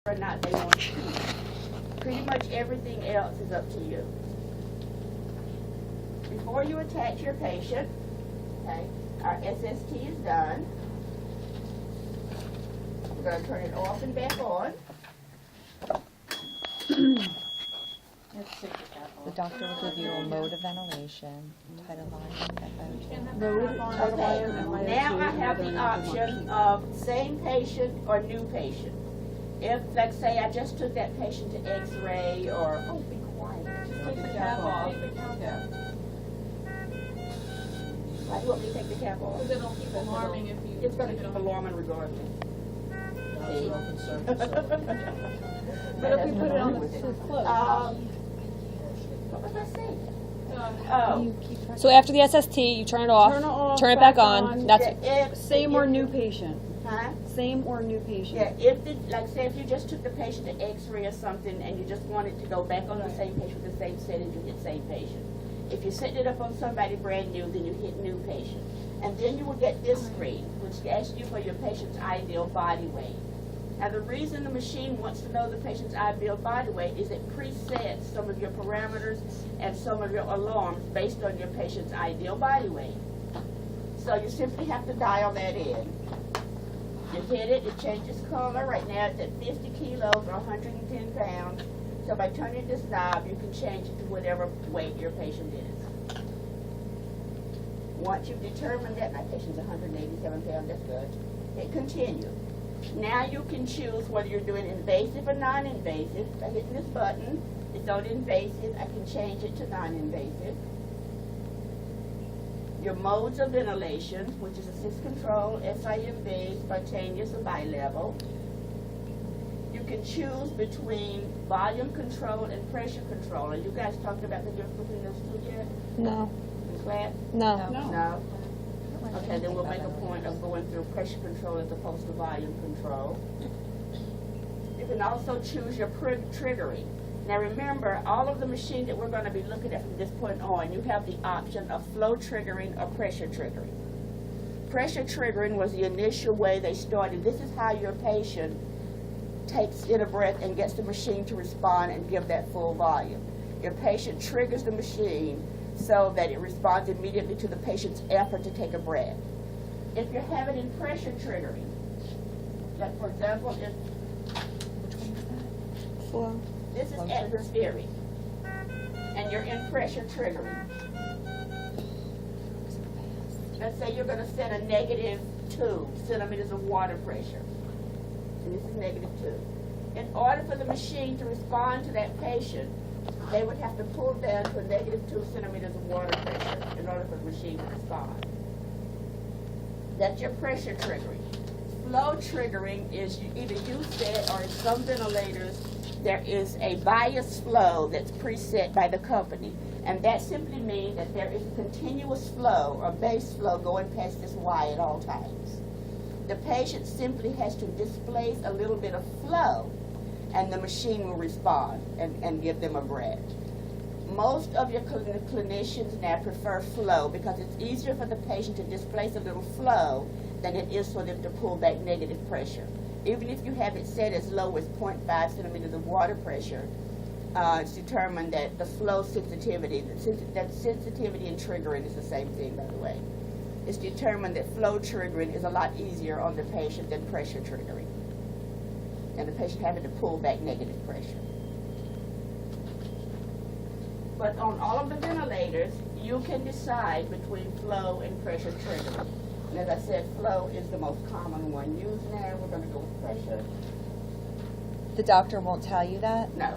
or not they want to keep. Pretty much everything else is up to you. Before you attach your patient, okay, our SST is done. We're going to turn it off and back on. The doctor will give you a mode of ventilation, tidal volume, Okay, now I have the option of same patient or new patient. If, like say, I just took that patient to X-ray or, oh, be quiet, just take the cap off. Why do you want me to take the cap off? Because it'll keep alarming if you. It's going to keep alarming regardless. See? But if we put it on the close. What was I saying? Oh. So after the SST, you turn it off, turn it back on. That's Yeah, Same or new patient? Huh? Same or new patient? Yeah, if the, like say if you just took the patient to X-ray or something and you just wanted to go back on the same patient with the same setting, you hit same patient. If you set it up on somebody brand new, then you hit new patient. And then you will get this screen, which asks you for your patient's ideal body weight. Now the reason the machine wants to know the patient's ideal body weight is it presets some of your parameters and some of your alarms based on your patient's ideal body weight. So you simply have to dial that in. You hit it, it changes color. Right now it's at 50 kilos or 110 pounds. So by turning this knob, you can change it to whatever weight your patient is. Once you've determined that my patient's 187 pounds, that's good. Hit continue. Now you can choose whether you're doing invasive or non-invasive. By hitting this button, it's on invasive. I can change it to non-invasive. Your modes of ventilation, which is assist control, SIMV, spontaneous, or bi-level. You can choose between volume control and pressure control. Are you guys talking about the difference between those two yet? no, In class? no. No? Okay, then we'll make a point of going through pressure control as opposed to volume control. You can also choose your triggering. Now remember, all of the machines that we're going to be looking at from this point on, you have the option of flow triggering or pressure triggering. Pressure triggering was the initial way they started. This is how your patient takes in a breath and gets the machine to respond and give that full volume. Your patient triggers the machine so that it responds immediately to the patient's effort to take a breath. If you have it in pressure triggering, like for example, if Flow. this is atmospheric and you're in pressure triggering, let's say you're going to set a -2 centimeters of water pressure, and this is -2. In order for the machine to respond to that patient, they would have to pull down to a -2 centimeters of water pressure in order for the machine to respond. That's your pressure triggering. Flow triggering is either you set or in some ventilators there is a bias flow that's preset by the company. And that simply means that there is a continuous flow or base flow going past this Y at all times. The patient simply has to displace a little bit of flow and the machine will respond and give them a breath. Most of your clinicians now prefer flow because it's easier for the patient to displace a little flow than it is for them to pull back negative pressure. Even if you have it set as low as 0.5 centimeters of water pressure, it's determined that the flow sensitivity, that sensitivity and triggering is the same thing, by the way. It's determined that flow triggering is a lot easier on the patient than pressure triggering, and the patient having to pull back negative pressure. But on all of the ventilators, you can decide between flow and pressure triggering. And as I said, flow is the most common one used now. We're going to go with pressure. The doctor won't tell you that? No,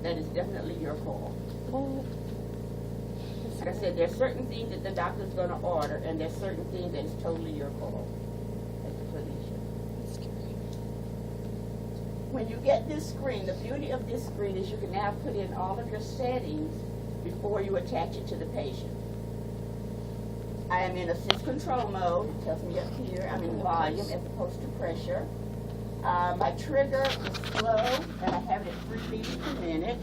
that is definitely your call. Well, Like I said, there's certain things that the doctor's going to order, and there's certain things that is totally your call as a clinician. When you get this screen, the beauty of this screen is you can now put in all of your settings before you attach it to the patient. I am in assist control mode. It tells me up here I'm in volume as opposed to pressure. My trigger is slow, and I have it at 3 beats per minute.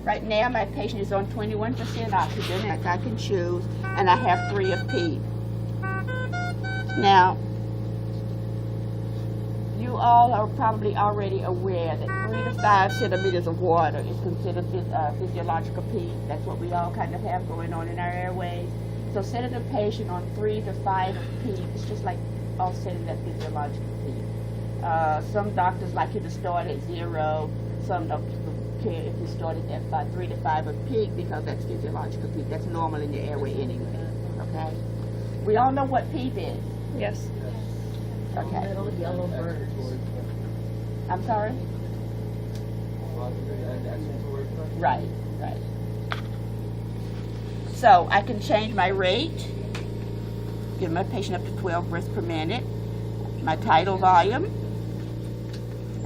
Right now, my patient is on 21% oxygen, and I can choose, and I have 3 of PEEP. Now, you you all are probably already aware that 3 to 5 centimeters of water is considered physiological peak. That's what we all kind of have going on in our airways. So setting a patient on 3 to 5 of peak is just like offsetting that physiological peak. Some doctors like you to start at 0. Some doctors don't care if you start at 3 to 5 of peak because that's physiological peak. That's normal in your airway anyway. Okay? We all know what PEEP is. Yes. Okay. Little yellow birds. I'm sorry? Right, right. So I can change my rate, give my patient up to 12 breaths per minute, my tidal volume,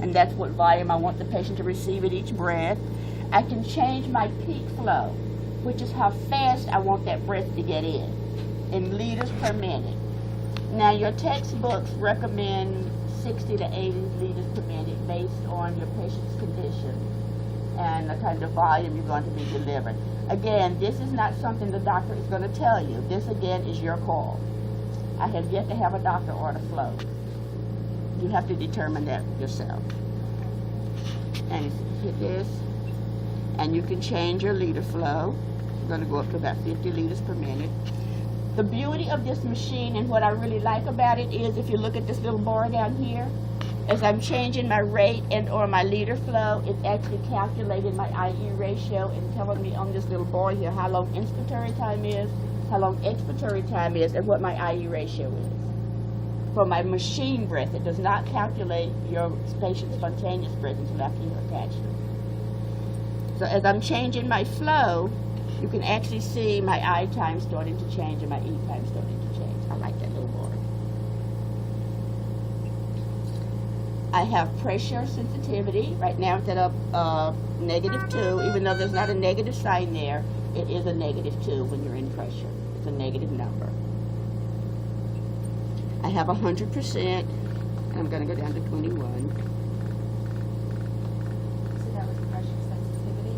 and that's what volume I want the patient to receive at each breath. I can change my peak flow, which is how fast I want that breath to get in liters per minute. Now your textbooks recommend 60 to 80 liters per minute based on your patient's condition and the kind of volume you're going to be delivering. Again, this is not something the doctor is going to tell you. This again is your call. I have yet to have a doctor order flow. You have to determine that yourself. And hit this, and you can change your liter flow. You're going to go up to about 50 liters per minute. The beauty of this machine and what I really like about it is if you look at this little bar down here, as I'm changing my rate and or my liter flow, it's actually calculating my IE ratio and telling me on this little bar here how long inspiratory time is, how long expiratory time is, and what my IE ratio is. For my machine breath, it does not calculate your patient's spontaneous breath until after you're attached to it. So as I'm changing my flow, you can actually see my I time starting to change and my E time starting to change. I like that little bar. I have pressure sensitivity. Right now it's at a -2. Even though there's not a negative sign there, it is a -2 when you're in pressure. It's a negative number. I have 100%. I'm going to go down to 21. So that was pressure sensitivity?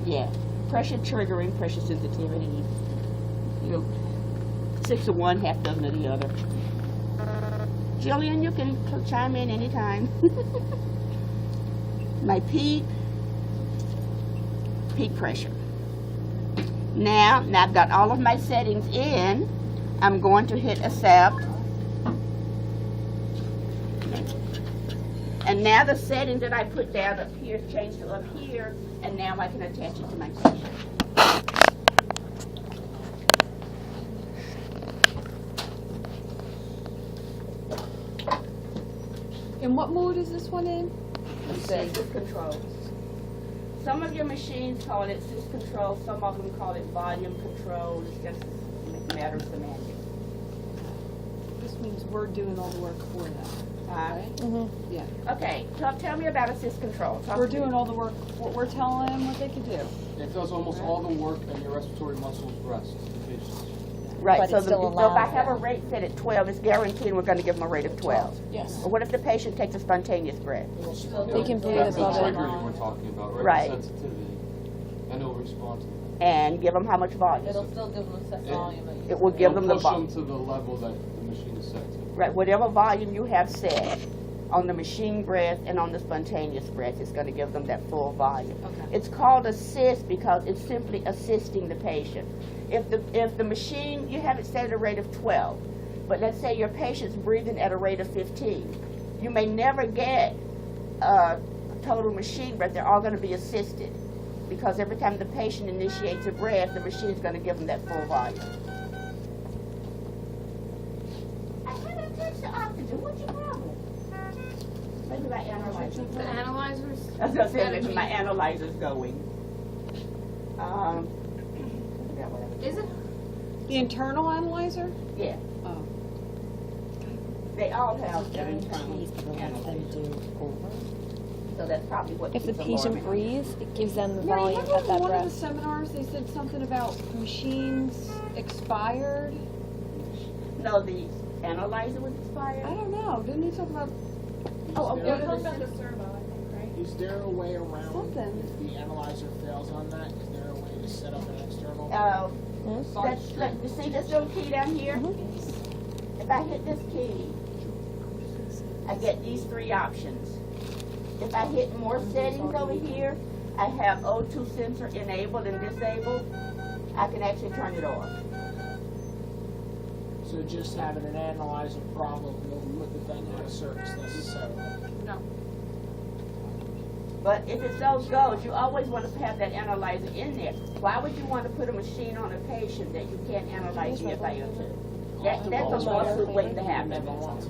Yeah. Pressure triggering, pressure sensitivity. You know, 6 of one, half dozen of the other. Jillian, you can chime in anytime. My peak pressure. Now I've got all of my settings in. I'm going to hit accept. And now the setting that I put down up here changed to up here, and now I can attach it to my patient. And what mode is this one in? Sys control. Some of your machines call it sys control, some of them call it volume control. It's just a matter of semantics. This means we're doing all the work for them, right? Mm-hmm. Yeah. Okay, tell me about assist control. Talk We're to me. doing all the work, we're telling them what they can do. It does almost all the work and your respiratory muscles rest. The patients. Right, But so, it still so if I allows have a that. rate set at 12, it's guaranteed we're going to give them a rate of 12. Yes. But what if the patient takes a spontaneous breath? They can breathe That's the above it. triggering we're talking about, right? Right. The sensitivity. And it'll respond to it. And give them how much volume? It'll still give them a set volume. that you- It will give them the Push them volume. to the level that the machine is set to. Right, whatever volume you have set on the machine breath and on the spontaneous breath, it's going to give them that full volume. Okay. It's called assist because it's simply assisting the patient. If the machine, you have it set at a rate of 12, but let's say your patient's breathing at a rate of 15, you may never get a total machine breath. They're all going to be assisted because every time the patient initiates a breath, the machine's going to give them that full volume. I cannot touch the oxygen. What's your problem? Maybe my analyzer. The analyzers? I was gonna say maybe my analyzer's going. Is it? The internal analyzer? Yeah, Oh. they all have their Please internal let them analyzers. do over. So that's probably what If the keeps patient alarming. breathes, it gives them the Yeah, volume remember at that one of the breath. seminars, they said something about machines expired? No, the analyzer was expired. I don't know, didn't he talk about Oh, They were okay. talking about the servo, I think, right? Is there a way around, Something. if the analyzer fails on that, is there a way to set up an external? You see this little key down here? If I hit this key, I get these three options. If I hit more settings over here, I have O2 sensor enabled and disabled. I can actually turn it off. So just having an analyzer problem won't put the thing out of service necessarily. No. But if it so goes, you always want to have that analyzer in there. Why would you want to put a machine on a patient that you can't analyze via VIO2? That's a lawsuit waiting to happen.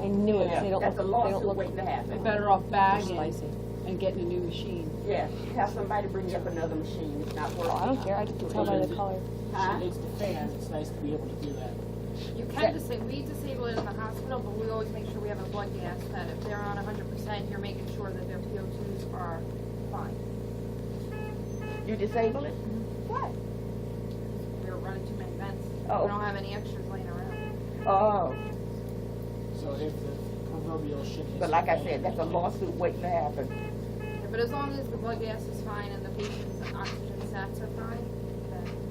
I knew it. Yeah, They don't that's a look, they don't lawsuit look. waiting to They're happen. better off bagging and getting a new machine. Yeah, have somebody bring up another machine. It's not working. I don't care. I can tell by the color. Huh? It's the fans, it's nice to be able to do that. You can disable, we disable it in the hospital, but we always make sure we have a blood gas that if they're on 100%, you're making sure that their PO2s are fine. You disable it? What? We're running too many vents. Oh. We don't have any extras laying around. Oh, So if the proverbial shit hits but like the I fan, said, that's a lawsuit waiting to happen. Yeah, but as long as the blood gas is fine and the patient's oxygen sats are fine,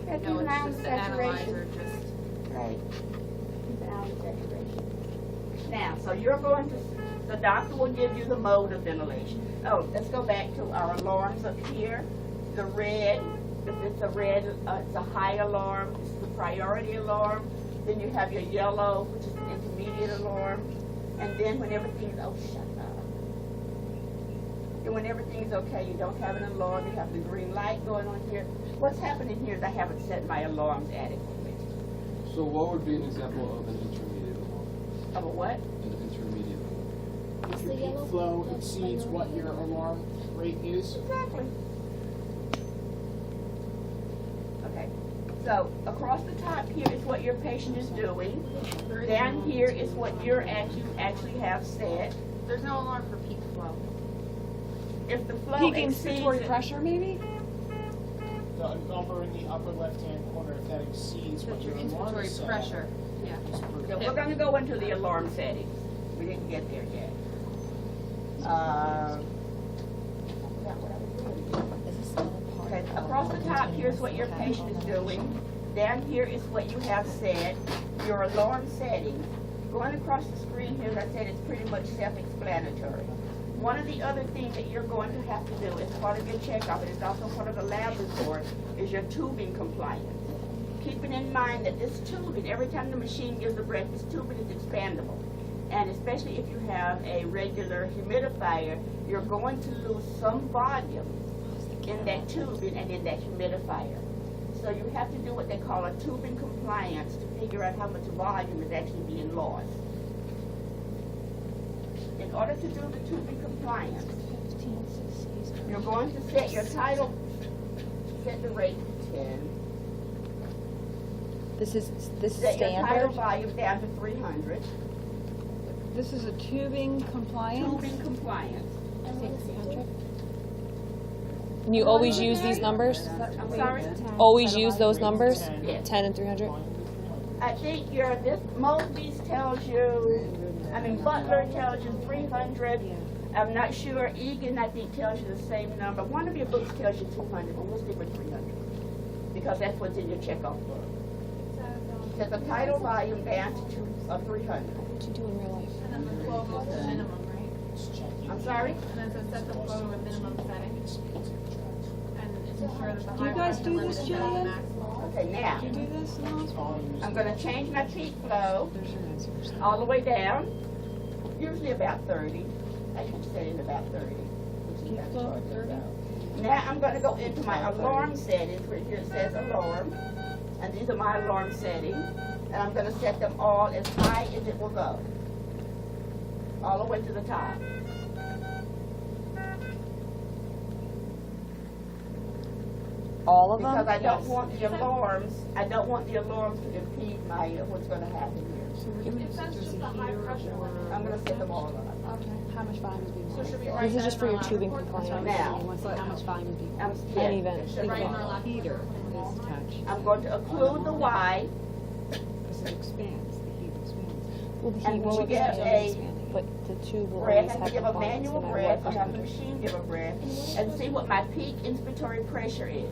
Yeah, then, you know, keep an eye on it's just the the saturation. analyzer just. Right. Keep an eye on the saturation. Now, so you're going to, the doctor will give you the mode of ventilation. Oh, let's go back to our alarms up here. The red, if it's a red, it's a high alarm, it's the priority alarm. Then you have your yellow, which is the intermediate alarm. And then when everything is, oh, shut up. And when everything is okay, you don't have an alarm, you have the green light going on here. What's happening here is I haven't set my alarms adequately. So what would be an example of an intermediate alarm? Of a what? An intermediate alarm. if your peak flow exceeds what your alarm rate is, Exactly. Okay, so across the top here is what your patient is doing. Down here is what you're actually have set. There's no alarm for peak flow. If the flow Peak exceeds inspiratory it, pressure, maybe? the number in the upper left-hand corner, if that exceeds what That's your your alarm inspiratory is set at, pressure. Yeah. is per- yeah, we're gonna go into the alarm settings. We didn't get there yet. I forgot what I was doing. Is this the part? Okay, across the top, here's what your patient is doing. Down here is what you have set, your alarm settings. Going across the screen here, as I said, it's pretty much self-explanatory. One of the other things that you're going to have to do as part of your checkup, and it's also part of the lab report, is your tubing compliance. Keeping in mind that this tubing, every time the machine gives a breath, this tubing is expandable. And especially if you have a regular humidifier, you're going to lose some volume in that tubing and in that humidifier. So you have to do what they call a tubing compliance to figure out how much volume is actually being lost. In order to do the tubing compliance, you're going to set your tidal, set the rate to 10, This is set your tidal standard. volume down to 300, This is a tubing compliance? tubing compliance. And you always use these numbers? I'm sorry? Always use those numbers? Yes. 10 and 300? I think Mosby's tells you, Butler tells you 300. I'm not sure. Egan, I think, tells you the same number. One of your books tells you 200, but we'll stick with 300 because that's what's in your checkoff book. Set the tidal volume down to 300. What you do in real life? And then the flow goes to minimum, right? it's checking. I'm sorry? And then it set the flow to a minimum setting. And it's ensure that the Do you high guys pressure do limit this, is set at the Jillian? maximum. Okay, now, Do you do this now? I'm going to change my peak flow There's your answers. all the way down, usually about 30. I usually set it about 30. Which is Peak about flow, 30. 30? Now I'm going to go into my alarm settings where here it says alarm. And these are my alarm settings. And I'm going to set them all as high as it will go. All the way to the top. All of them? Because I don't want the alarms, to impede my, what's going to happen here. So we're doing If that's this just the high here pressure or limit. I'm going to set them all up. Okay. how much volume is being So lost? should we This write is that just in for our your lab tubing report? compliance. Now. He wants to know how much volume is being lost. Any Yeah, event. it should Right be. in our lab Heater report. is attached. I'm going to occlude the Y, Because it expands, the heat expands. Well, the And heat when will you get expand, a expanding, but the tube will breath, always I have can give a compliance manual no breath, matter or have the what. machine give a breath, and see what my peak inspiratory pressure is.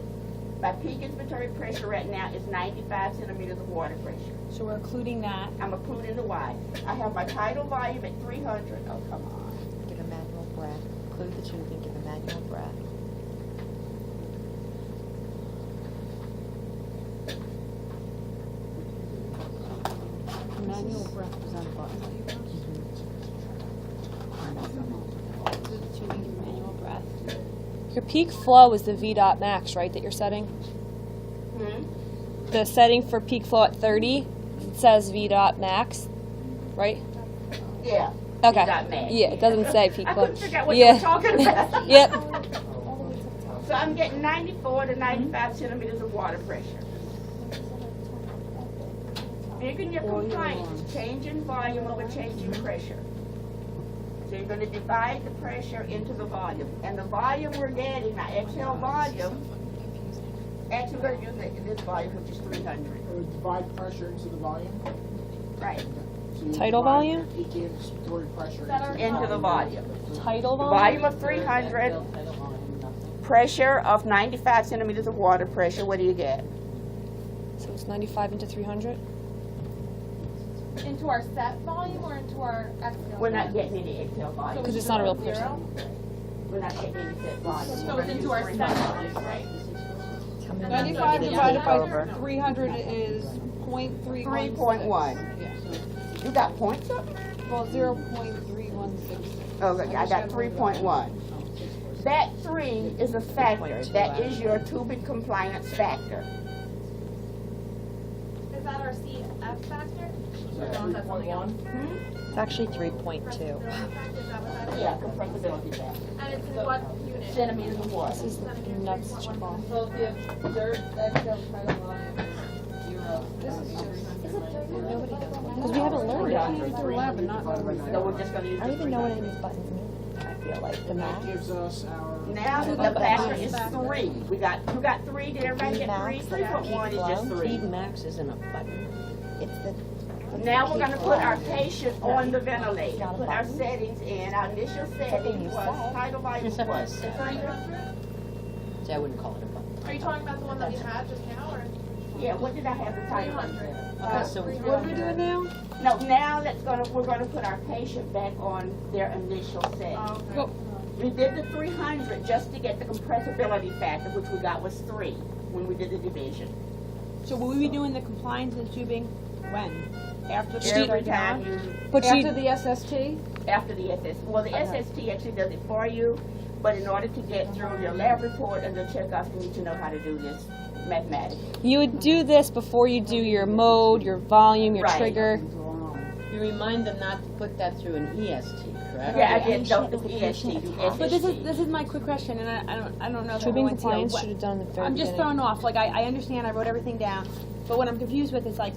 My peak inspiratory pressure right now is 95 centimeters of water pressure. So we're including that. I'm occluding the Y. I have my tidal volume at 300. Oh, come on. breath. Include the tubing, give a manual breath. Manual breath was on the bottom. Tubing, manual breath. Your peak flow is the V dot max, right, that you're setting? The setting for peak flow at 30 says V dot max, right? Yeah. Okay. Dot max. Yeah, it doesn't say peak I flow. couldn't figure out what you were talking about. Yep. So I'm getting 94 to 95 centimeters of water pressure. Making your complaints, changing volume over changing pressure. So you're going to divide the pressure into the volume. And the volume we're getting, my exhale volume, actually we're going to use this volume, which is 300. Divide pressure into the volume. Right. So you Tidal divide volume? the peak inspiratory pressure Into the volume. Tidal The volume? volume of 300, pressure of 95 centimeters of water pressure, what do you get? So it's 95 into 300? Into our set volume or into our exhale? We're not getting any exhale volume. Because it's not a real pressure. Zero? We're not getting any set volume. So it's into our set volume, right? 95 Getting divided by over. 300 is 0.316. 3.1. You got points up? Well, 0.316. Okay, I got 3.1. That 3 is a factor. That is your tubing compliance factor. Is that our CF factor? It's actually 3.2. Is that what that is? Yeah, compressibility factor. And it's in what unit? Centimeters of water. This is the nuts chip off. So if you have dirt, exhale, tidal volume, zero. Because we haven't learned it. Through lab and not So we're just gonna use I don't the even know what any of these buttons mean. I feel like the That max. gives us our. Now the factor is 3. You got 3. Did everybody get 3? Max, 3.1 is just 3. max isn't a button. It's the. Now we're gonna put our patient on the ventilator. Put our settings in. Our initial setting you was said. tidal volume was 300. See, I wouldn't call it a button. Are you talking about the one that we had just now, or? Yeah, what did I have the tidal volume? 300. Okay, so What are we doing now? No, now we're gonna put our patient back on their initial setting. Oh, okay. Well, We did the 300 just to get the compressibility factor, which we got was 3 when we did the division. So will we be doing the compliance and tubing when? After the Every time you, But After she, the SST? after the SST, well, the SST actually does it for you, but in order to get through your lab report and the checkups, you need to know how to do this mathematically. you would do this before you do your mode, your volume, your Right. trigger. You remind them not to put that through an EST, correct? Yeah, I did, don't do EST, do But this SST. is my quick question, and I don't know if Tubing everyone's here. compliance What- should have done the very I'm just beginning. thrown off. Like I understand, I wrote everything down, but what I'm confused with is like,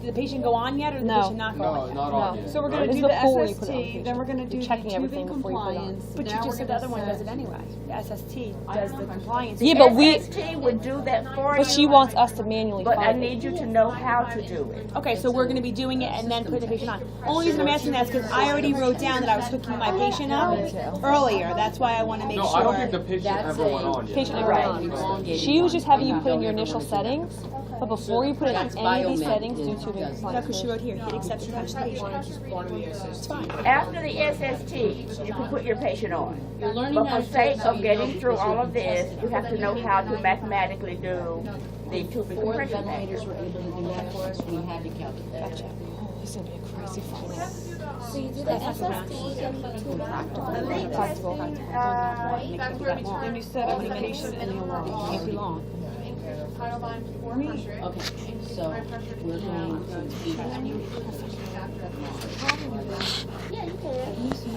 did the patient go on yet, or did the No. patient not go on No, yet? not on No. yet. So we're Right? gonna It's do the before you put it on SST, then we're gonna do You're the checking tubing everything before you put it on. compliance. But you Now just we're said the gonna other one does it set- anyway. The SST does the compliance. Yeah, but we, SST would do that for you. but she wants us to manually But I find it. need you to know how to do it. Okay, so we're gonna be doing it and then putting the patient on. Only reason I'm asking that is because I already wrote down that I was hooking my patient up earlier. That's why I wanna make No, sure. I don't think the patient That's ever went a- on yet. Patient never Right. went on. Elongated She was just having you one. put in your initial settings, but before you put it in That's any of these biomed settings, do is- tubing does No, compliance. because she wrote here, hit accept to touch the patient. Compliance is part of the SST. After the SST, you can put your patient on. You're learning But how for to do it sake so of you getting know through because all you'll of be this, testing you have to know how to mathematically do the tubing Before the compression factor. ventilators were able to do that for us, we had to calculate that. Gotcha. Oh, this is gonna be a crazy finance. So you do the SST and the tubing. The lead Practical. testing, That's where we turn Then you said all I'm gonna make settings sure it can't be long. increase tidal volume to 400. Okay, so we're going to keep